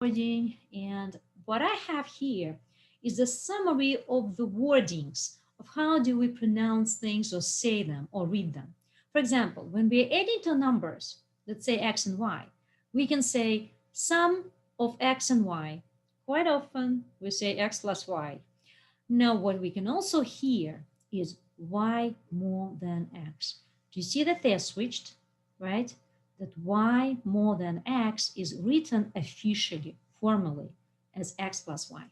recording, and what I have here is a summary of the wordings of how do we pronounce things or say them or read them. For example, when we're adding two numbers, let's say x and y, we can say sum of x and y. Quite often we say x plus y. Now what we can also hear is y more than x. Do you see that they are switched, right? That y more than x is written officially, formally, as x plus y,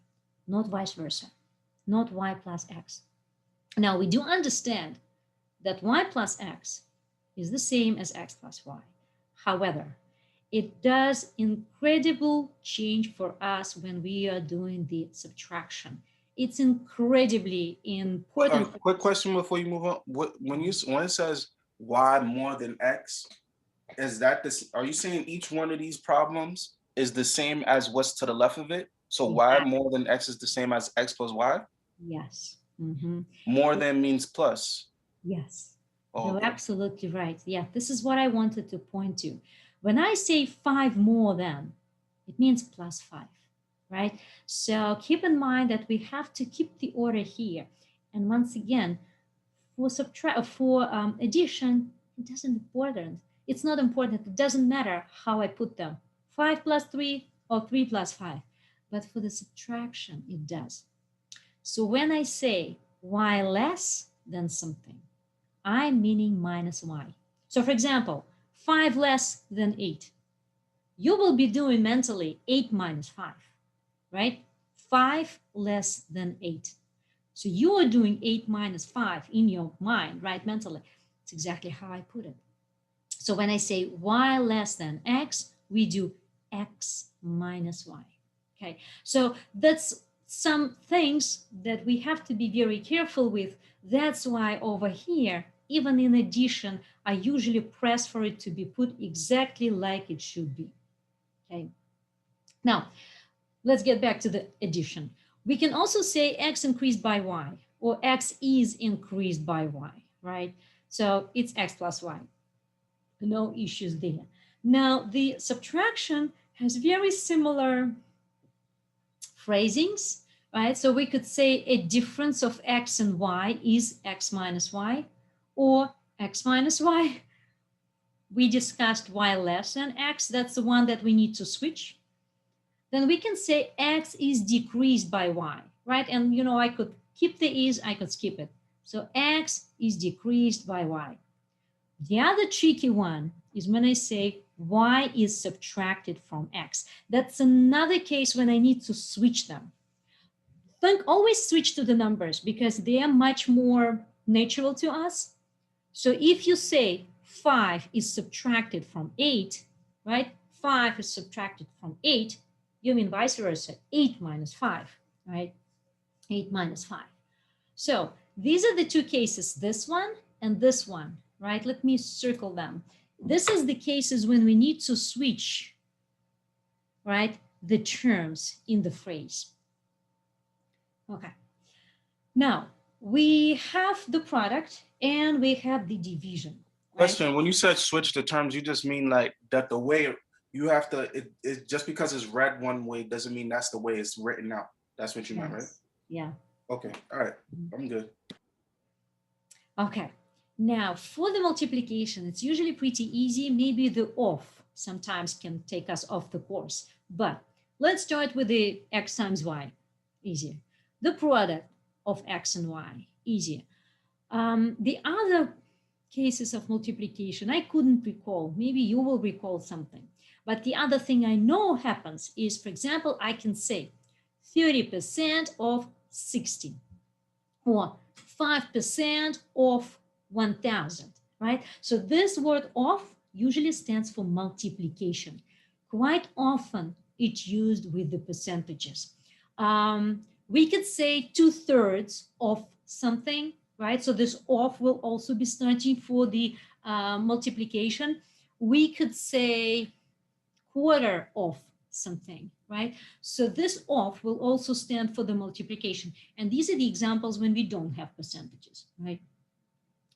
not vice versa, not y plus x. Now we do understand that y plus x is the same as x plus y. However, it does incredible change for us when we are doing the subtraction. It's incredibly important. Quick question before you move on. When it says y more than x, is that this? Are you saying each one of these problems is the same as what's to the left of it? So y Yeah. more than x is the same as x plus y. Yes. Mm-hmm. More than means plus. Yes. Oh, You're okay. absolutely right. Yeah, this is what I wanted to point to. When I say five more than, it means plus five, right? So keep in mind that we have to keep the order here. And once again, for addition, it doesn't important. It's not important. It doesn't matter how I put them. 5 plus 3 or 3 plus 5. But for the subtraction, it does. So when I say y less than something, I'm meaning minus y. So for example, 5 less than 8. You will be doing mentally 8 minus 5, right? 5 less than 8. So you are doing 8 minus 5 in your mind, right? Mentally. It's exactly how I put it. So when I say y less than x, we do x minus y. Okay. So that's some things that we have to be very careful with. That's why over here, even in addition, I usually press for it to be put exactly like it should be. Okay. Now, let's get back to the addition. We can also say x increased by y or x is increased by y, right? So it's x plus y. No issues there. Now, the subtraction has very similar phrasings, right? So we could say a difference of x and y is x minus y or x minus y. We discussed y less than x. That's the one that we need to switch. Then we can say x is decreased by y, right? And you know, I could keep the is, I could skip it. So x is decreased by y. The other tricky one is when I say y is subtracted from x. That's another case when I need to switch them. Think always switch to the numbers because they are much more natural to us. So if you say 5 is subtracted from 8, right? 5 is subtracted from 8, you mean vice versa, 8 minus 5, right? 8 minus 5. So these are the two cases, this one and this one, right? Let me circle them. This is the cases when we need to switch, right, the terms in the phrase. Okay. Now, we have the product and we have the division, right? Question: when you said switch the terms, you just mean like that the way you have to it just because it's read one way doesn't mean that's the way it's written out. That's what you meant, right? Yes. Yeah. Okay. All right. I'm good. Okay. Now, for the multiplication, it's usually pretty easy. Maybe the off sometimes can take us off the course. But let's start with the x times y. Easier. The product of x and y. Easier. The other cases of multiplication, I couldn't recall. Maybe you will recall something. But the other thing I know happens is, for example, I can say 30% of 60 or 5% of 1000, right? So this word of usually stands for multiplication. Quite often it's used with the percentages. We could say 2/3 of something, right? So this of will also be starting for the multiplication. We could say quarter of something, right? So this of will also stand for the multiplication. And these are the examples when we don't have percentages, right?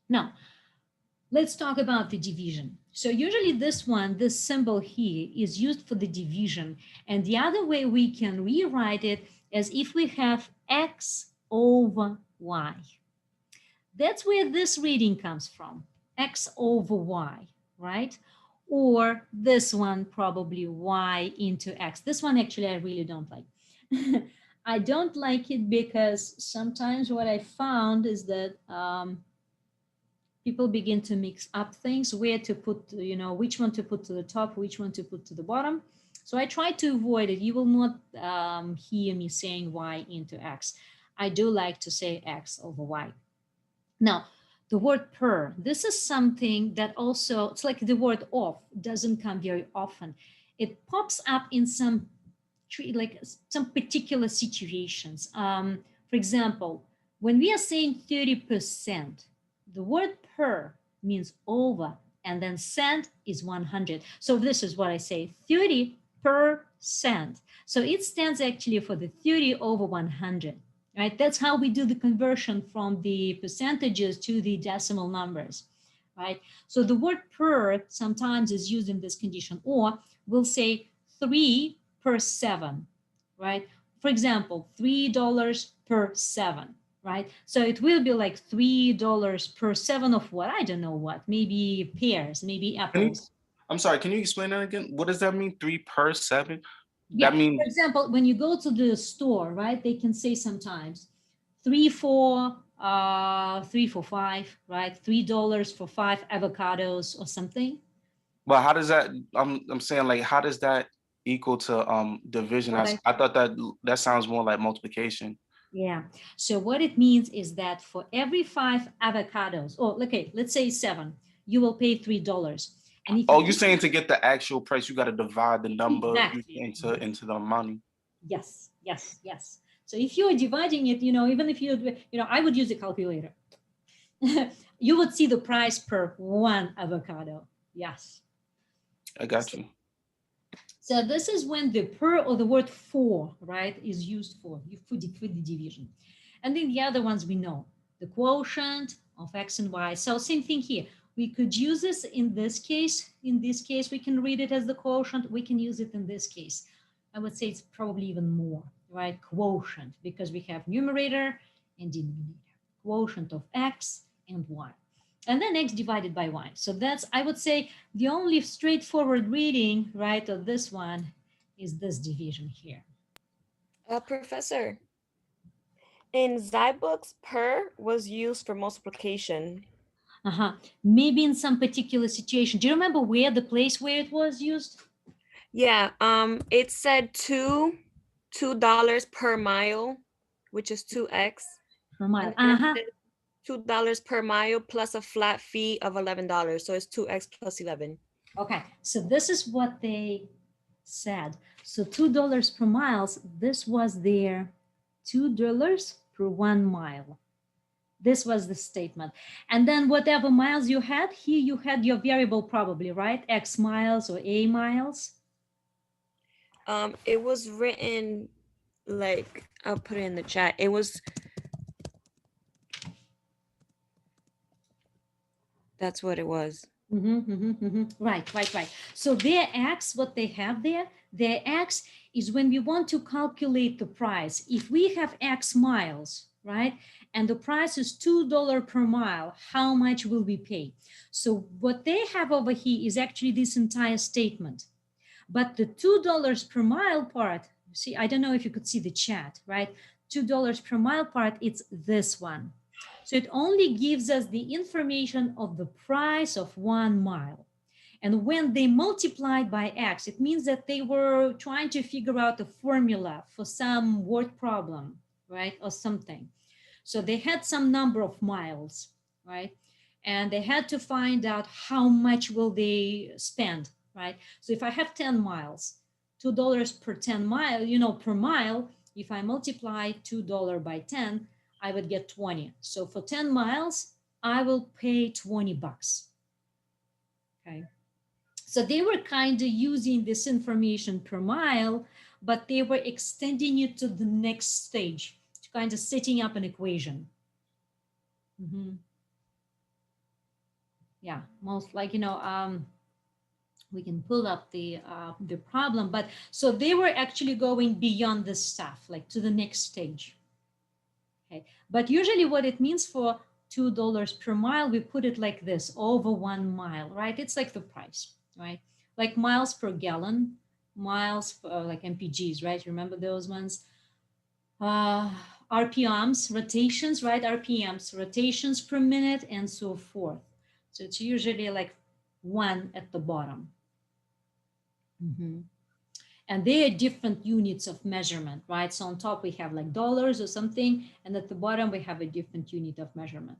Now, Let's talk about the division. So usually this one, this symbol here is used for the division. And the other way we can rewrite it is if we have x over y. That's where this reading comes from, x over y, right? Or this one, probably y into x. This one, actually, I really don't like. I don't like it because sometimes what I found is that people begin to mix up things, where to put, which one to put to the top, which one to put to the bottom. So I try to avoid it. You will not hear me saying y into x. I do like to say x over y. Now, the word per, this is something that also, it's like the word off, doesn't come very often. It pops up in some like some particular situations. For example, when we are saying 30%, the word per means over, and then cent is 100. So this is what I say, 30%. So it stands actually for the 30 over 100, right? That's how we do the conversion from the percentages to the decimal numbers, right? So the word per sometimes is used in this condition, or we'll say 3 per 7, right? For example, $3 per 7, right? So it will be like $3 per 7 of what? I don't know what, maybe pears, maybe Can you, apples. I'm sorry, can you explain that again? What does that mean? 3 per 7? Yeah. That For mean, example, when you go to the store, right, they can say sometimes 3 for 5, right? $3 for 5 avocados or something. but how does that, I'm saying like, how does that equal to division? What I I thought that that sounds more like multiplication. Yeah. So what it means is that for every 5 avocados, or okay, let's say 7, you will pay $3. And if you Oh, you're keep saying to get the actual price, you got to divide the number exactly, into the money. yes, yes, yes. So if you're dividing it, even if I would use a calculator. You would see the price per one avocado. Yes. I got you. So this is when the per or the word for, right, is used for the division. And then the other ones we know, the quotient of x and y. So same thing here. We could use this in this case. In this case, we can read it as the quotient. We can use it in this case. I would say it's probably even more, right? Quotient, because we have numerator and denominator. Quotient of x and y. And then x divided by y. So that's, I would say, the only straightforward reading, right, of this one is this division here. Professor, in Zybooks, per was used for multiplication. Uh-huh. Maybe in some particular situation. Do you remember where the place where it was used? Yeah, it said $2 per mile, which is 2x. Per mile. And then it Uh-huh. said $2 per mile plus a flat fee of $11. So it's 2x plus 11. Okay. So this is what they said. So $2 per miles, this was their $2 per 1 mile. This was the statement. And then whatever miles you had, here you had your variable probably, right? X miles or A miles. It was written like, I'll put it in the chat. That's what it was. Right. So their X, what they have there, their X is when we want to calculate the price. If we have X miles, right, and the price is $2 per mile, how much will we pay? So what they have over here is actually this entire statement. But the $2 per mile part, see, I don't know if you could see the chat, right? $2 per mile part, it's this one. So it only gives us the information of the price of 1 mile. And when they multiplied by X, it means that they were trying to figure out a formula for some word problem, right? Or something. So they had some number of miles, right? And they had to find out how much will they spend, right? So if I have 10 miles, $2 per 10 mile, per mile, if I multiply $2 by 10, I would get 20. So for 10 miles, I will pay 20 bucks. Okay. So they were kind of using this information per mile, but they were extending it to the next stage, to kind of setting up an equation. Mm-hmm. yeah, most like, we can pull up the problem, but so they were actually going beyond this stuff, like to the next stage. Okay, but usually what it means for $2 per mile, we put it like this: over 1 mile, right? It's like the price, right? Like miles per gallon, miles per, like mpgs, right? Remember those ones? uh RPMs, rotations, right? RPMs, rotations per minute, and so forth. So it's usually like one at the bottom. Mhm. And they are different units of measurement, right? So on top we have like dollars or something, and at the bottom we have a different unit of measurement.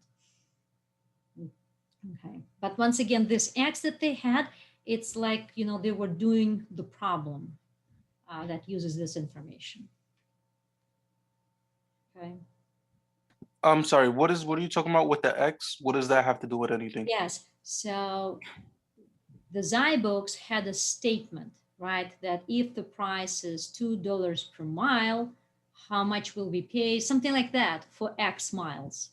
Okay, but once again, this X that they had, it's like, they were doing the problem that uses this information. Okay. I'm sorry, what are you talking about with the X? What does that have to do with anything? Yes, so the Zybox had a statement, right, that if the price is $2 per mile, how much will we pay? Something like that for X miles,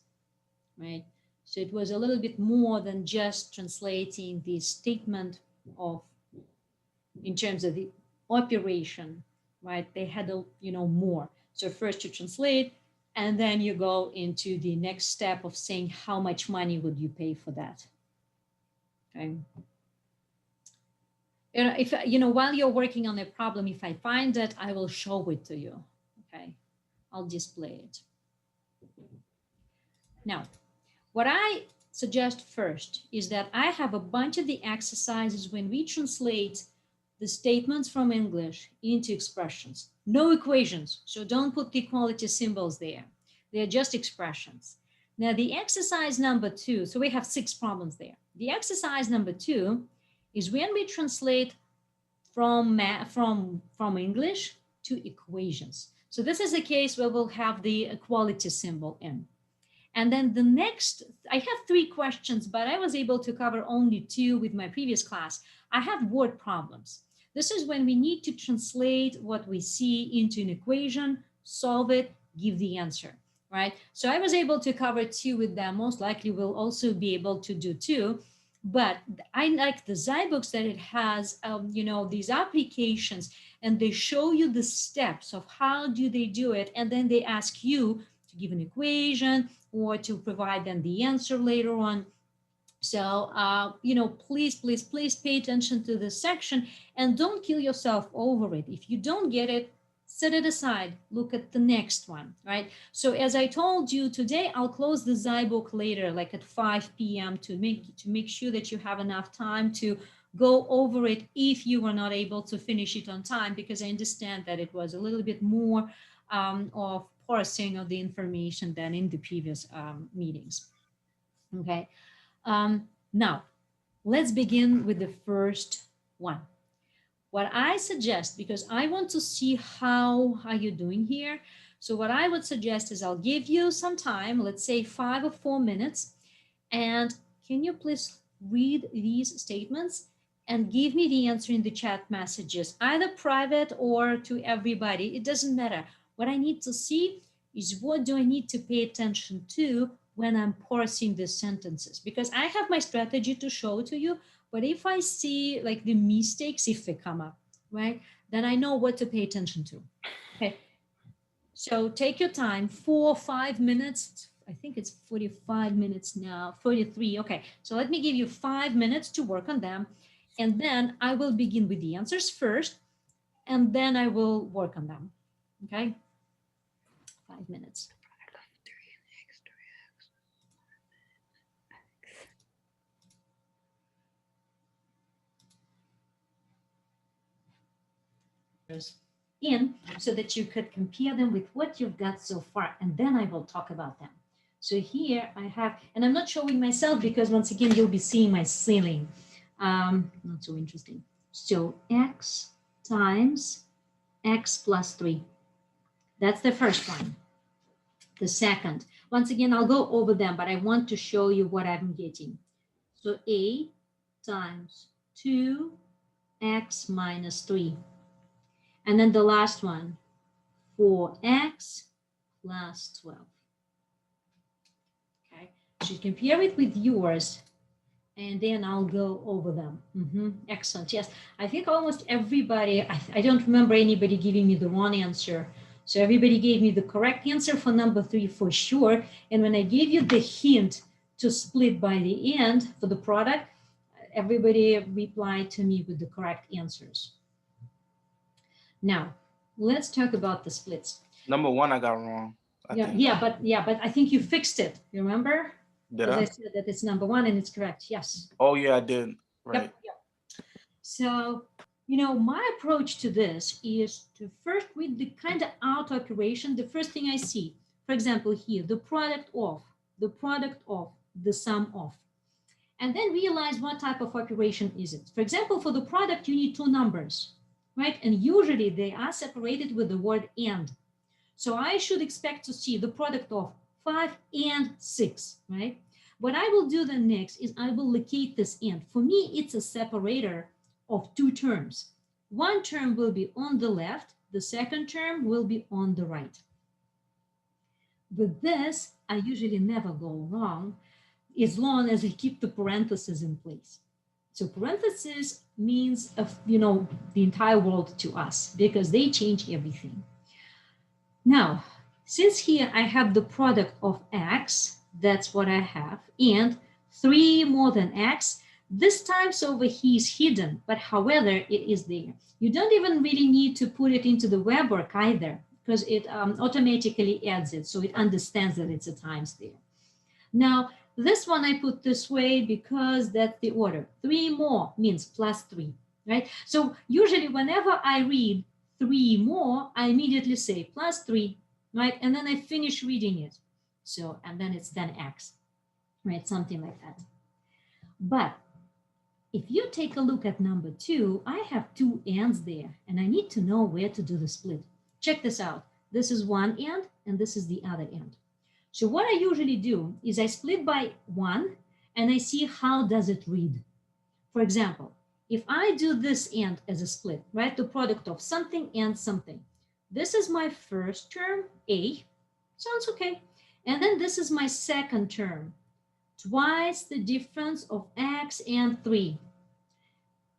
right? So it was a little bit more than just translating the statement of, in terms of the operation, right? They had a, more. So first you translate, and then you go into the next step of saying how much money would you pay for that. Okay. If while you're working on a problem, if I find it, I will show it to you. Okay, I'll display it. Now, what I suggest first is that I have a bunch of the exercises when we translate the statements from English into expressions. No equations, so don't put the equality symbols there. They're just expressions. Now, the exercise number 2, so we have 6 problems there. The exercise number 2 is when we translate from English to equations. So this is a case where we'll have the equality symbol in. And then the next, I have 3 questions, but I was able to cover only 2 with my previous class. I have word problems. This is when we need to translate what we see into an equation, solve it, give the answer, right? So I was able to cover 2 with them. Most likely we'll also be able to do 2. But I like the Zybooks that it has, these applications, and they show you the steps of how do they do it. And then they ask you to give an equation or to provide them the answer later on. So, please, please, please pay attention to this section and don't kill yourself over it. If you don't get it, set it aside. Look at the next one, right? So as I told you today, I'll close the Zybook later, like at 5 p.m. to make sure that you have enough time to go over it if you were not able to finish it on time, because I understand that it was a little bit more of parsing of the information than in the previous meetings. Okay. Now, let's begin with the first one. What I suggest, because I want to see how are you doing here. So what I would suggest is I'll give you some time, let's say 5 or 4 minutes. And can you please read these statements and give me the answer in the chat messages, either private or to everybody. It doesn't matter. What I need to see is what do I need to pay attention to when I'm parsing the sentences, because I have my strategy to show to you, but if I see like the mistakes, if they come up, right, then I know what to pay attention to. Okay, so take your time, 4 or 5 minutes. I think it's 45 minutes now, 43. Okay, so let me give you 5 minutes to work on them. And then I will begin with the answers first, and then I will work on them. Okay, 5 minutes. In so that you could compare them with what you've got so far, and then I will talk about them. So here I have, and I'm not showing myself because once again you'll be seeing my ceiling. Not so interesting. So x times x plus 3. That's the first one. The second, once again I'll go over them, but I want to show you what I'm getting. So a times 2x minus 3. And then the last one, 4x plus 12. Okay, so you compare it with yours, and then I'll go over them. Excellent. Yes, I think almost everybody, I don't remember anybody giving me the wrong answer. So everybody gave me the correct answer for number 3 for sure. And when I gave you the hint to split by the end for the product, everybody replied to me with the correct answers. Now, let's talk about the splits. Number 1 I got wrong. I think. But I think you fixed it. You remember? Did Because I? I said that it's number 1 and it's correct. Yes. Oh yeah, I did. Right. Yep. So, my approach to this is to first read the kind of out operation. The first thing I see, for example, here, the product of, the sum of, and then realize what type of operation is it. For example, for the product, you need two numbers, right? And usually they are separated with the word and. So I should expect to see the product of 5 and 6, right? What I will do then next is I will locate this and. For me, it's a separator of two terms. One term will be on the left, the second term will be on the right. With this, I usually never go wrong as long as I keep the parentheses in place. So parentheses means the entire world to us because they change everything. Now, since here I have the product of x, that's what I have, and 3 more than x, this times over here is hidden, but however, it is there. You don't even really need to put it into the web work either, because it automatically adds it, so it understands that it's a times there. Now, this one I put this way because that's the order. 3 more means plus 3, right? So usually whenever I read 3 more, I immediately say plus 3, right? And then I finish reading it. So, and then it's 10x, right? Something like that. But if you take a look at number 2, I have 2 ands there, and I need to know where to do the split. Check this out. This is one and this is the other end. So what I usually do is I split by 1 and I see how does it read. For example, if I do this and as a split, right, the product of something and something, this is my first term, A, sounds okay. And then this is my second term, twice the difference of x and 3.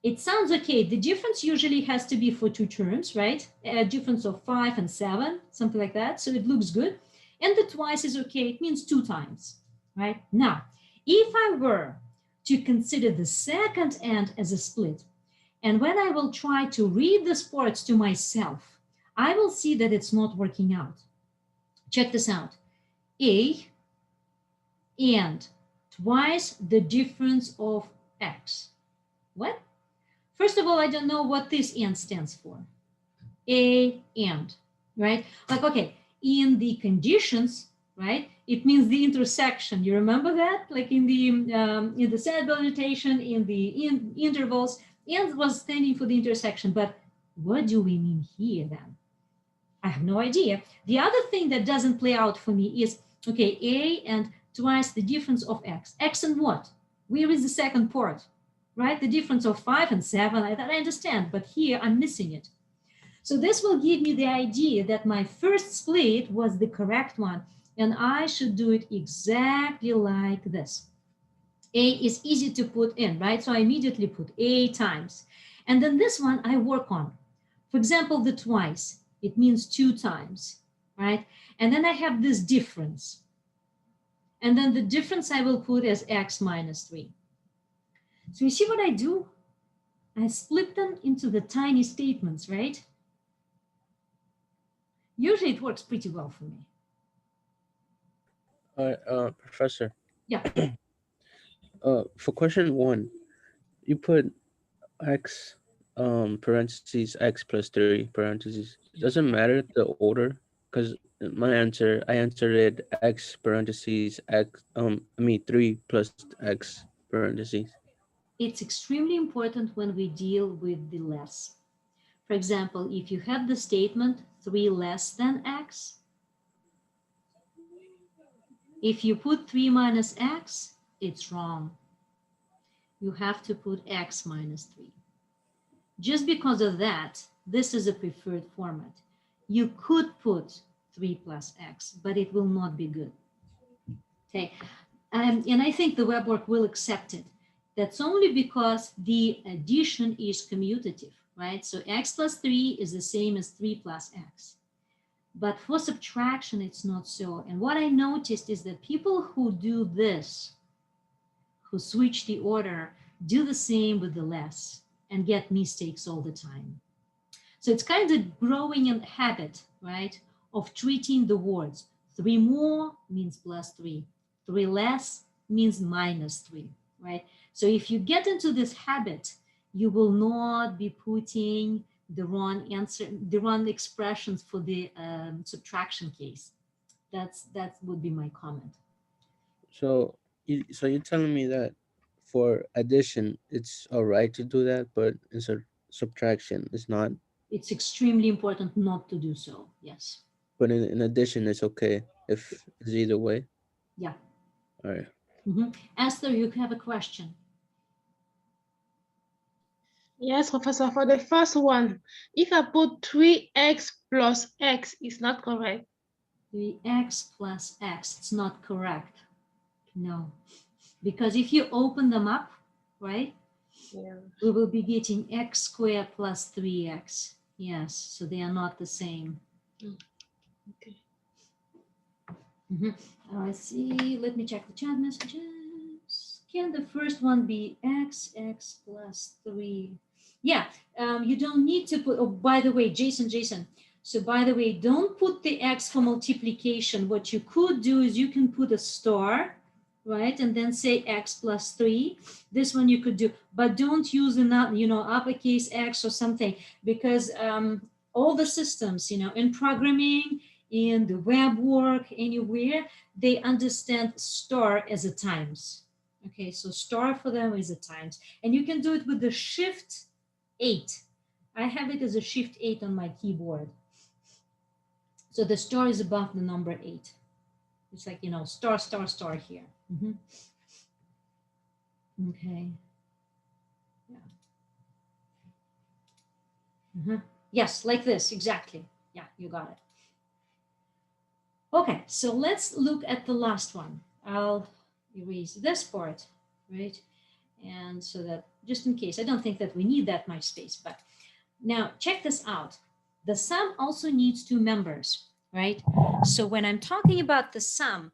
It sounds okay. The difference usually has to be for two terms, right? A difference of 5 and 7, something like that. So it looks good. And the twice is okay. It means 2 times, right? Now, if I were to consider the second and as a split, and when I will try to read the sports to myself, I will see that it's not working out. Check this out. A and twice the difference of x. What? First of all, I don't know what this and stands for. A and, right? Like, okay, in the conditions, right? It means the intersection. You remember that? Like in the Sandbell notation, in the intervals, and was standing for the intersection. But what do we mean here then? I have no idea. The other thing that doesn't play out for me is, okay, A and twice the difference of x. X and what? Where is the second part? Right? The difference of 5 and 7, I understand, but here I'm missing it. So this will give me the idea that my first split was the correct one, and I should do it exactly like this. A is easy to put in, right? So I immediately put A times. And then this one I work on. For example, the twice, it means 2 times, right? And then I have this difference. And then the difference I will put as x minus 3. So you see what I do? I split them into the tiny statements, right? Usually it works pretty well for me. Professor. Yeah. For question 1, you put x parentheses x plus 3 parentheses. It doesn't matter the order because I answered it x parentheses x 3 plus x parentheses. It's extremely important when we deal with the less. For example, if you have the statement 3 less than x, if you put 3 minus x, it's wrong. You have to put x minus 3. Just because of that, this is a preferred format. You could put 3 plus x, but it will not be good. Okay, and I think the web work will accept it. That's only because the addition is commutative, right? So x plus 3 is the same as 3 plus x. But for subtraction, it's not so. And what I noticed is that people who do this, who switch the order, do the same with the less and get mistakes all the time. So it's kind of growing a habit, right, of treating the words. 3 more means plus 3. 3 less means minus 3, right? So if you get into this habit, you will not be putting the wrong answer, the wrong expressions for the subtraction case. That would be my comment. So you're telling me that for addition, it's all right to do that, but in subtraction, it's not. It's extremely important not to do so. Yes. But in addition, it's okay if it's either way. Yeah. All right. Esther, you have a question. Yes, Professor, for the first one, if I put 3x plus x, is not correct. 3x plus x, it's not correct. No, because if you open them up, right, Yeah. we will be getting x squared plus 3x. Yes, so they are not the same. Okay. Let's see, let me check the chat messages. Can the first one be x plus 3? Yeah, you don't need to put, oh, by the way, Jason, so by the way, don't put the x for multiplication. What you could do is you can put a star, right, and then say x plus 3. This one you could do, but don't use enough, uppercase x or something, because all the systems, in programming, in the web work, anywhere, they understand star as a times. Okay, so star for them is a times. And you can do it with the shift 8. I have it as a shift 8 on my keyboard. So the star is above the number 8. It's like, star here. Okay. Yeah. Yes, like this, exactly. Yeah, you got it. Okay, so let's look at the last one. I'll erase this part, right? And so that, just in case, I don't think that we need that much space, but now check this out. The sum also needs two members, right? So when I'm talking about the sum,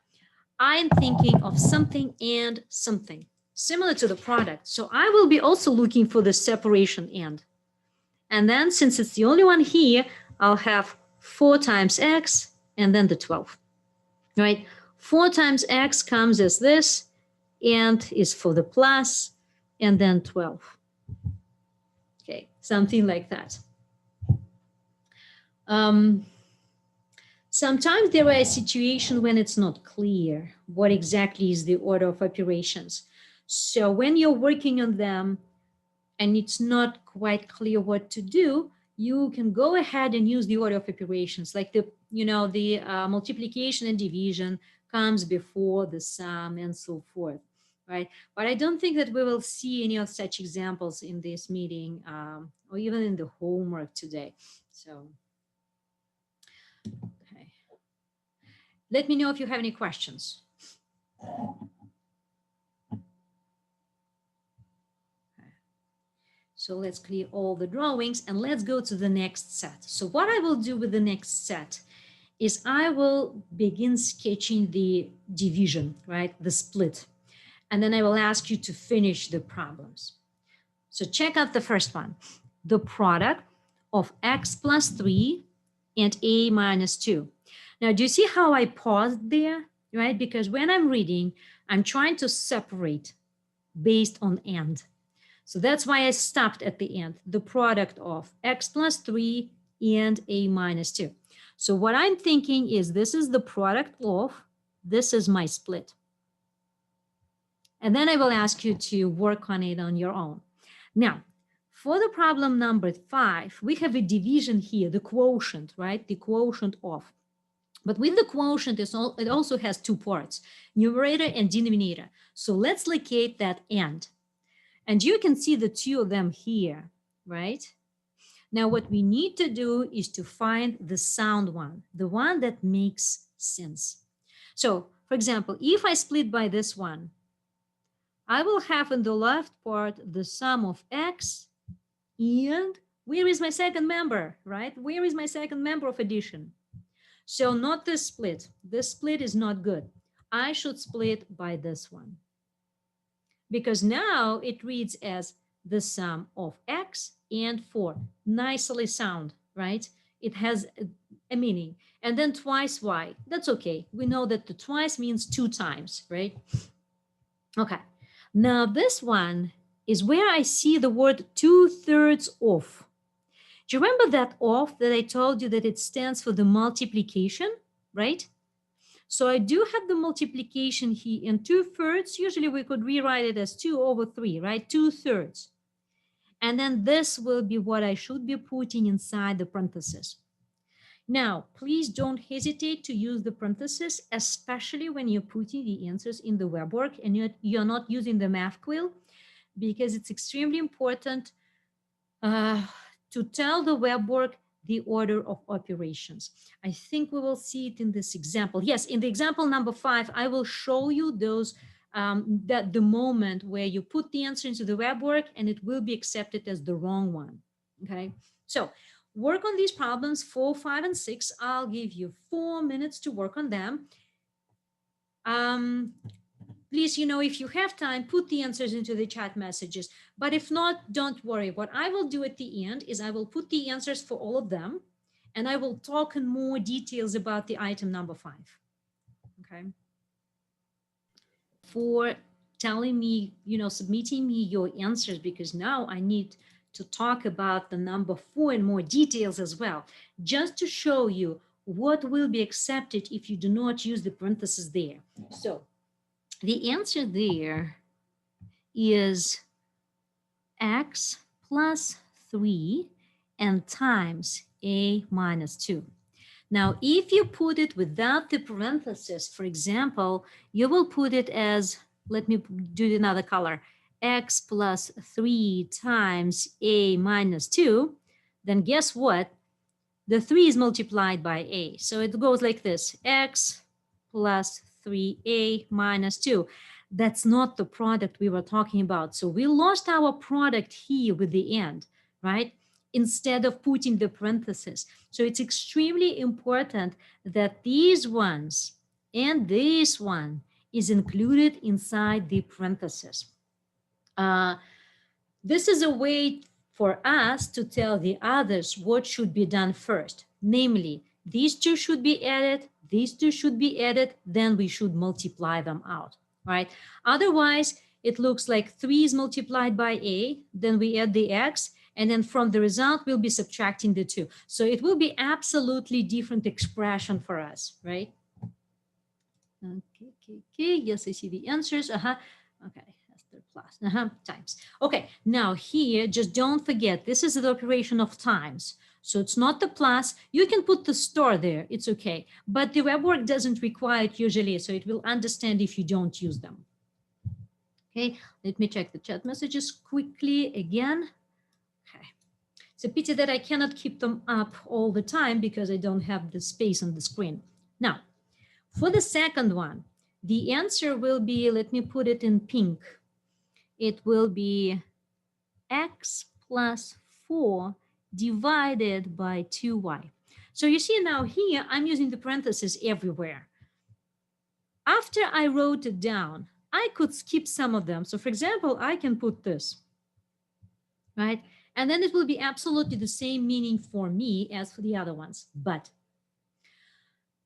I'm thinking of something and something, similar to the product. So I will be also looking for the separation and. And then since it's the only one here, I'll have 4 times x and then the 12, right? 4 times x comes as this and is for the plus and then 12. Okay, something like that. Sometimes there are a situation when it's not clear what exactly is the order of operations. So when you're working on them and it's not quite clear what to do, you can go ahead and use the order of operations, like the multiplication and division comes before the sum and so forth, right? But I don't think that we will see any of such examples in this meeting or even in the homework today. So, okay. Let me know if you have any questions. So let's clear all the drawings and let's go to the next set. So what I will do with the next set is I will begin sketching the division, right? The split. And then I will ask you to finish the problems. So check out the first one. The product of x plus 3 and a minus 2. Now, do you see how I paused there, right? Because when I'm reading, I'm trying to separate based on and. So that's why I stopped at the end, the product of x plus 3 and a minus 2. So what I'm thinking is this is the product of, this is my split. And then I will ask you to work on it on your own. Now, for the problem number 5, we have a division here, the quotient, right? The quotient of. But with the quotient, it also has 2 parts, numerator and denominator. So let's locate that and. And you can see the 2 of them here, right? Now, what we need to do is to find the sound one, the one that makes sense. So, for example, if I split by this one, I will have in the left part the sum of x, and where is my second member, right? Where is my second member of addition? So not this split. This split is not good. I should split by this one, because now it reads as the sum of x and 4. Nicely sound, right? It has a meaning. And then twice y. That's okay. We know that the twice means 2 times, right? Okay. Now this one is where I see the word 2/3 of. Do you remember that of that I told you that it stands for the multiplication, right? So I do have the multiplication here in 2/3. Usually we could rewrite it as 2/3, right? 2/3. And then this will be what I should be putting inside the parentheses. Now, please don't hesitate to use the parentheses, especially when you're putting the answers in the web work and you're not using the math quill, because it's extremely important to tell the web work the order of operations. I think we will see it in this example. Yes, in the example number 5, I will show you those that the moment where you put the answer into the web work and it will be accepted as the wrong one. Okay, so work on these problems 4, 5, and 6. I'll give you 4 minutes to work on them. Please, if you have time, put the answers into the chat messages. But if not, don't worry. What I will do at the end is I will put the answers for all of them, and I will talk in more details about the item number 5. Okay. For telling me, submitting me your answers, because now I need to talk about the number 4 in more details as well, just to show you what will be accepted if you do not use the parentheses there. So the answer there is x plus 3 and times a minus 2. Now, if you put it without the parentheses, for example, you will put it as, let me do another color, x plus 3 times a minus 2, then guess what? The 3 is multiplied by a. So it goes like this, x plus 3a minus 2. That's not the product we were talking about. So we lost our product here with the end, right? Instead of putting the parentheses. So it's extremely important that these ones and this one is included inside the parentheses. This is a way for us to tell the others what should be done first. Namely, these two should be added, these two should be added, then we should multiply them out, right? Otherwise, it looks like 3 is multiplied by a, then we add the x, and then from the result, we'll be subtracting the 2. So it will be absolutely different expression for us, right? Okay. Yes, I see the answers. Okay, that's the plus. Times. Okay, now here, just don't forget, this is the operation of times. So it's not the plus. You can put the store there. It's okay. But the web work doesn't require it usually, so it will understand if you don't use them. Okay, let me check the chat messages quickly again. Okay. It's a pity that I cannot keep them up all the time because I don't have the space on the screen. Now, for the second one, the answer will be, let me put it in pink. It will be x plus 4 divided by 2y. So you see now here, I'm using the parentheses everywhere. After I wrote it down, I could skip some of them. So for example, I can put this, right? And then it will be absolutely the same meaning for me as for the other ones. But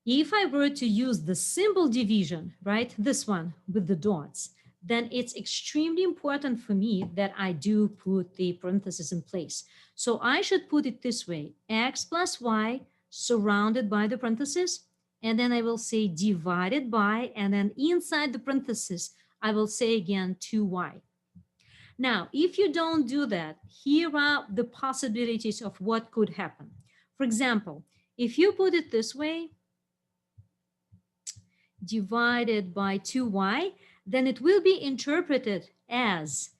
if I were to use the symbol division, right, this one with the dots, then it's extremely important for me that I do put the parentheses in place. So I should put it this way, x plus y surrounded by the parentheses, and then I will say divided by, and then inside the parentheses, I will say again 2y. Now, if you don't do that, here are the possibilities of what could happen. For example, if you put it this way, divided by 2y, then it will be interpreted as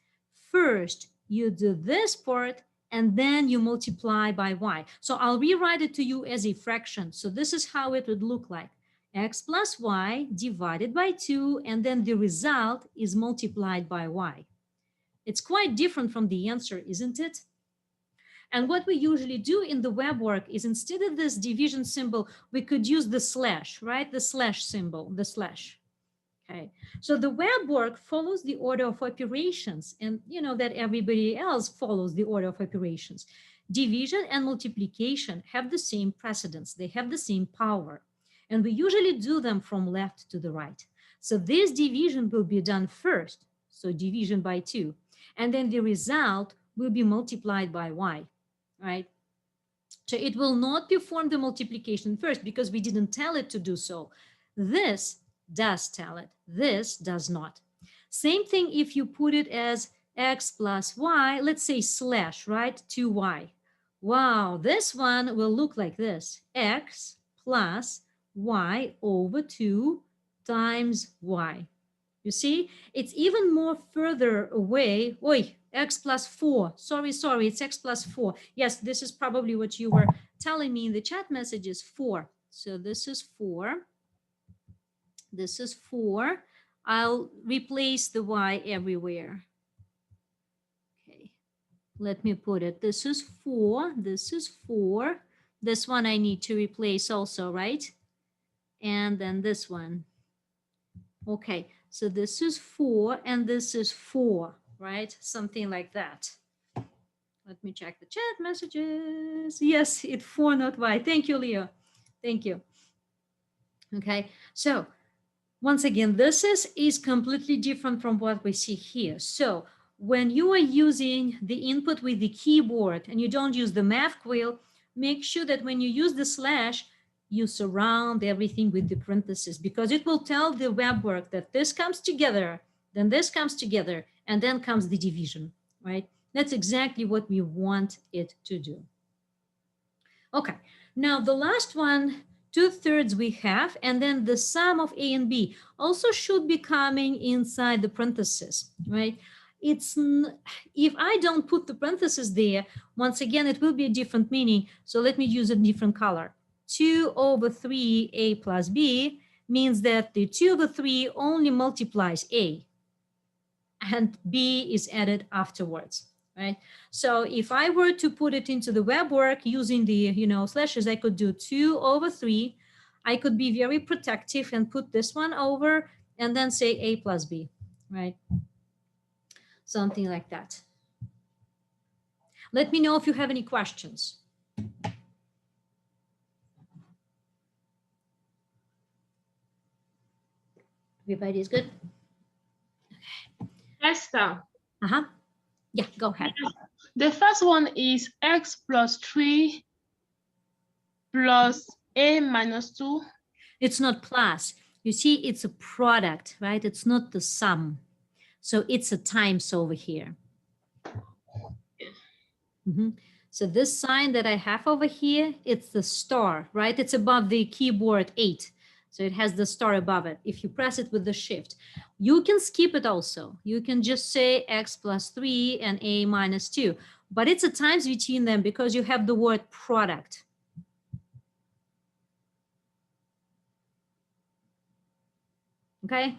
first you do this part and then you multiply by y. So I'll rewrite it to you as a fraction. So this is how it would look like. x plus y divided by 2, and then the result is multiplied by y. It's quite different from the answer, isn't it? And what we usually do in the web work is, instead of this division symbol, we could use the slash, right? The slash symbol, the slash. Okay, so the web work follows the order of operations, and you know that everybody else follows the order of operations. Division and multiplication have the same precedence, they have the same power, and we usually do them from left to the right. So this division will be done first, so division by 2, and then the result will be multiplied by y, right? So it will not perform the multiplication first because we didn't tell it to do so. This does tell it, this does not. Same thing if you put it as x plus y, let's say slash, right, 2y. Wow, this one will look like this, x plus y over 2 times y. You see, it's even more further away. Oi, x plus 4. Sorry, it's x plus 4. Yes, this is probably what you were telling me in the chat messages, 4. So this is 4. This is 4. I'll replace the y everywhere. Okay, let me put it. This is 4. This is 4. This one I need to replace also, right? And then this one. Okay, so this is 4 and this is 4, right? Something like that. Let me check the chat messages. Yes, it's 4, not y. Thank you, Leo. Thank you. Okay, so once again, this is completely different from what we see here. So when you are using the input with the keyboard and you don't use the math wheel, make sure that when you use the slash, you surround everything with the parentheses, because it will tell the web work that this comes together, then this comes together, and then comes the division, right? That's exactly what we want it to do. Okay, now the last one, 2/3 we have, and then the sum of A and B also should be coming inside the parentheses, right? If I don't put the parentheses there, once again, it will be a different meaning. So let me use a different color. 2/3 A plus B means that the 2/3 only multiplies A and B is added afterwards, right? So if I were to put it into the web work using the, slashes, I could do 2/3. I could be very protective and put this one over and then say A plus B, right? Something like that. Let me know if you have any questions. Everybody is good? Esther. Uh-huh. Yeah, go ahead. The first one is x plus 3 plus a minus 2. It's not plus. You see, it's a product, right? It's not the sum. So it's a times over here. So this sign that I have over here, it's the star, right? It's above the keyboard 8. So it has the star above it. If you press it with the shift, you can skip it also. You can just say x plus 3 and a minus 2, but it's a times between them because you have the word product. Okay.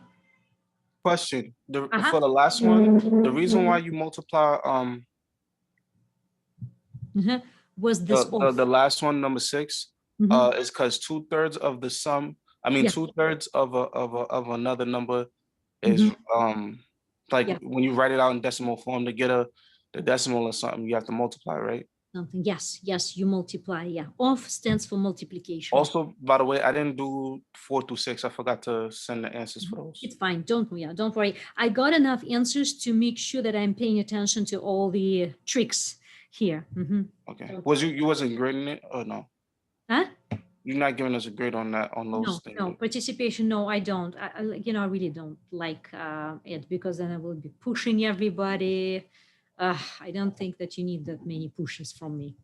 Question. For the last one, the reason why you multiply was this the last one, number 6, is because 2/3 of the sum, I mean, 2/3 of another number is like when you write it out in decimal form to get the decimal or something, you have to multiply, right? Something. Yes, you multiply. Yeah, off stands for multiplication. Also, by the way, I didn't do 4 through 6. I forgot to send the answers for those. It's fine. Don't worry. I got enough answers to make sure that I'm paying attention to all the tricks here. Okay. You wasn't grading it or no? Huh? You're not giving us a grade on that, on those things? No, participation, no, I don't. I really don't like it, because then I will be pushing everybody. I don't think that you need that many pushes from me.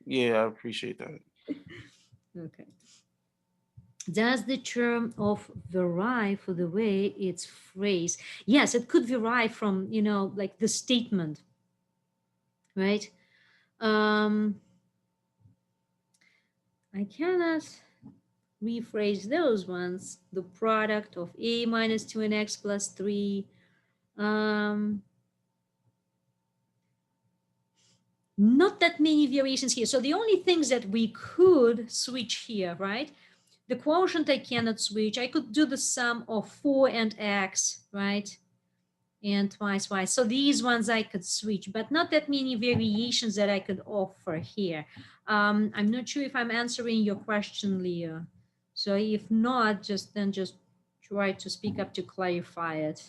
Yeah, I appreciate that. Okay. Does the term of vary for the way it's phrased? Yes, it could vary from, like the statement, right? I cannot, rephrase those ones. The product of a minus 2 and x plus 3. Not that many variations here. So the only things that we could switch here, right? The quotient I cannot switch. I could do the sum of 4 and x, right? And twice y. So these ones I could switch, but not that many variations that I could offer here. I'm not sure if I'm answering your question, Leah. So if not, just try to speak up to clarify it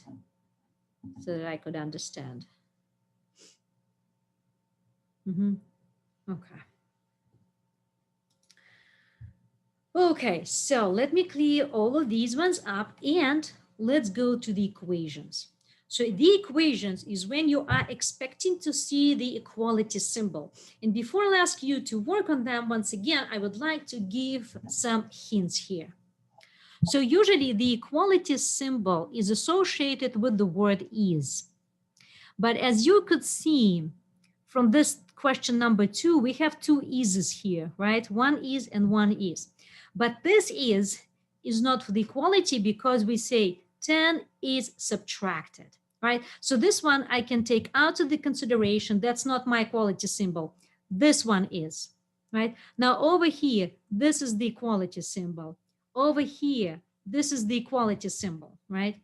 so that I could understand. Okay. Okay, so let me clear all of these ones up and let's go to the equations. So the equations is when you are expecting to see the equality symbol. And before I ask you to work on them, once again, I would like to give some hints here. So usually the equality symbol is associated with the word is. But as you could see from this question number 2, we have 2 is's here, right? One is and one is. But this is not for the equality because we say 10 is subtracted, right? So this one I can take out of the consideration. That's not my equality symbol. This one is, right? Now over here, this is the equality symbol. Over here, this is the equality symbol, right?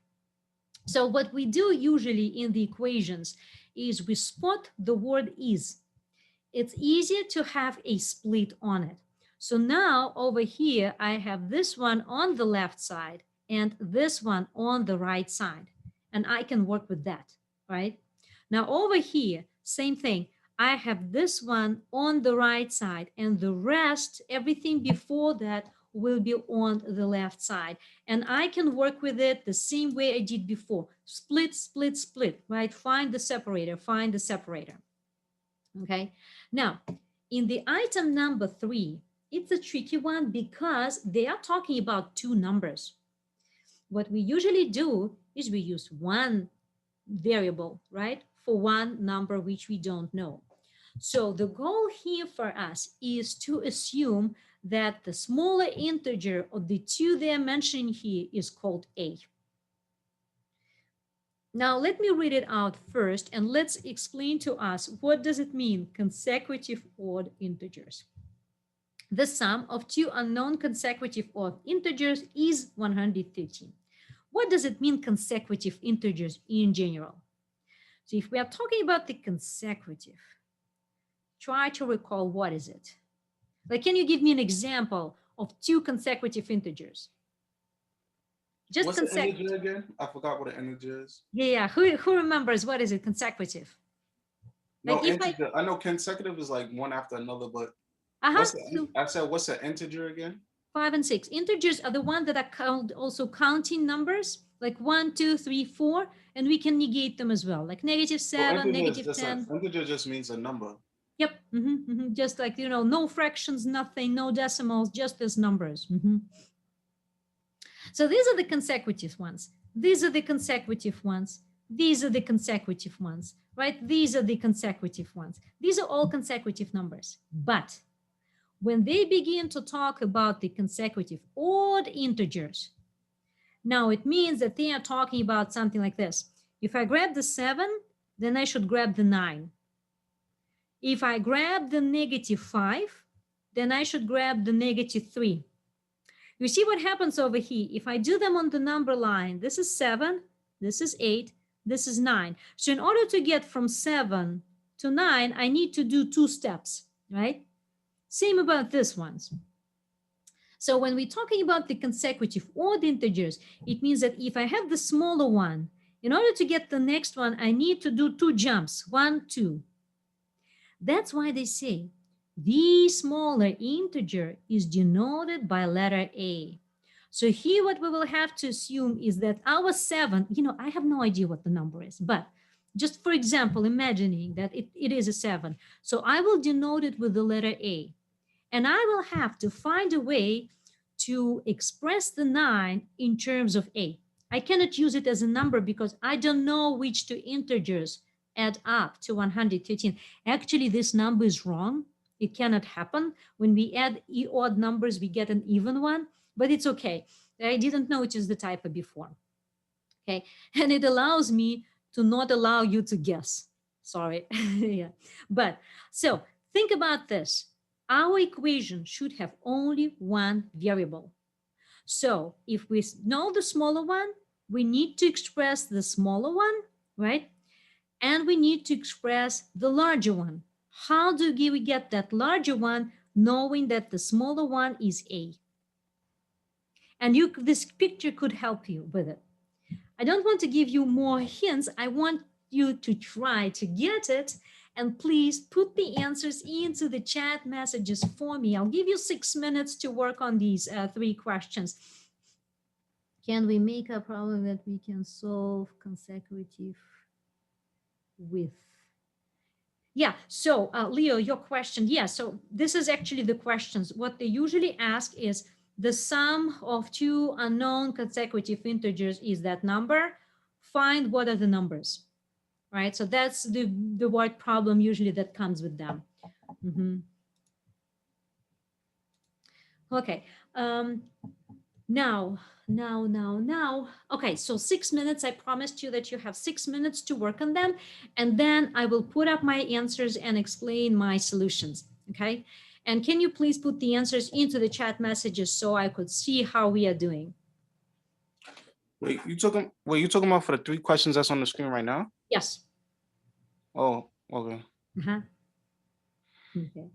So what we do usually in the equations is we spot the word is. It's easier to have a split on it. So now over here, I have this one on the left side and this one on the right side. And I can work with that, right? Now over here, same thing. I have this one on the right side and the rest, everything before that will be on the left side. And I can work with it the same way I did before. Split, split, split, right? Find the separator, find the separator. Okay. Now, in the item number 3, it's a tricky one because they are talking about 2 numbers. What we usually do is we use one variable, right? For one number which we don't know. So the goal here for us is to assume that the smaller integer of the 2 they're mentioning here is called a. Now let me read it out first and let's explain to us what does it mean consecutive odd integers. The sum of 2 unknown consecutive odd integers is 113. What does it mean consecutive integers in general? So if we are talking about the consecutive, try to recall what is it? Like, can you give me an example of 2 consecutive integers? Just what's consecutive. The integer again? I forgot what an integer is. Yeah. Who remembers what is it? Consecutive. Like no, integer. I know consecutive is like one after another, but I said what's an integer again? 5 and 6. Integers are the ones that are also counting numbers, like 1, 2, 3, 4, and we can negate them as well, like -7, -10. Integer just means a number. Yep. Just like, no fractions, nothing, no decimals, just as numbers. So these are the consecutive ones. These are the consecutive ones. These are the consecutive ones, right? These are the consecutive ones. These are all consecutive numbers. But when they begin to talk about the consecutive odd integers, now it means that they are talking about something like this. If I grab the 7, then I should grab the 9. If I grab the -5, then I should grab the -3. You see what happens over here? If I do them on the number line, this is 7, this is 8, this is 9. So in order to get from 7 to 9, I need to do 2 steps, right? Same about this ones. So when we're talking about the consecutive odd integers, it means that if I have the smaller one, in order to get the next one, I need to do 2 jumps, 1, 2. That's why they say the smaller integer is denoted by letter A. So here what we will have to assume is that our 7, I have no idea what the number is, but just for example, imagining that it is a 7. So I will denote it with the letter A. And I will have to find a way to express the 9 in terms of A. I cannot use it as a number because I don't know which 2 integers add up to 113. Actually, this number is wrong. It cannot happen. When we add odd numbers, we get an even one, but it's okay. I didn't notice the typo before. Okay, and it allows me to not allow you to guess. Sorry. Yeah, but so think about this. Our equation should have only one variable. So if we know the smaller one, we need to express the smaller one, right? And we need to express the larger one. How do we get that larger one, knowing that the smaller one is A? And this picture could help you with it. I don't want to give you more hints. I want you to try to get it. And please put the answers into the chat messages for me. I'll give you 6 minutes to work on these 3 questions. Can we make a problem that we can solve consecutive with? Yeah, so Leo, your question. Yeah, so this is actually the questions. What they usually ask is, the sum of 2 unknown consecutive integers is that number. Find what are the numbers, right? So that's the word problem usually that comes with them. Okay, now. Okay, so 6 minutes. I promised you that you have 6 minutes to work on them, and then I will put up my answers and explain my solutions, okay? And can you please put the answers into the chat messages so I could see how we are doing? Wait, you talking about for the 3 questions that's on the screen right now? Yes. Oh, okay. Okay.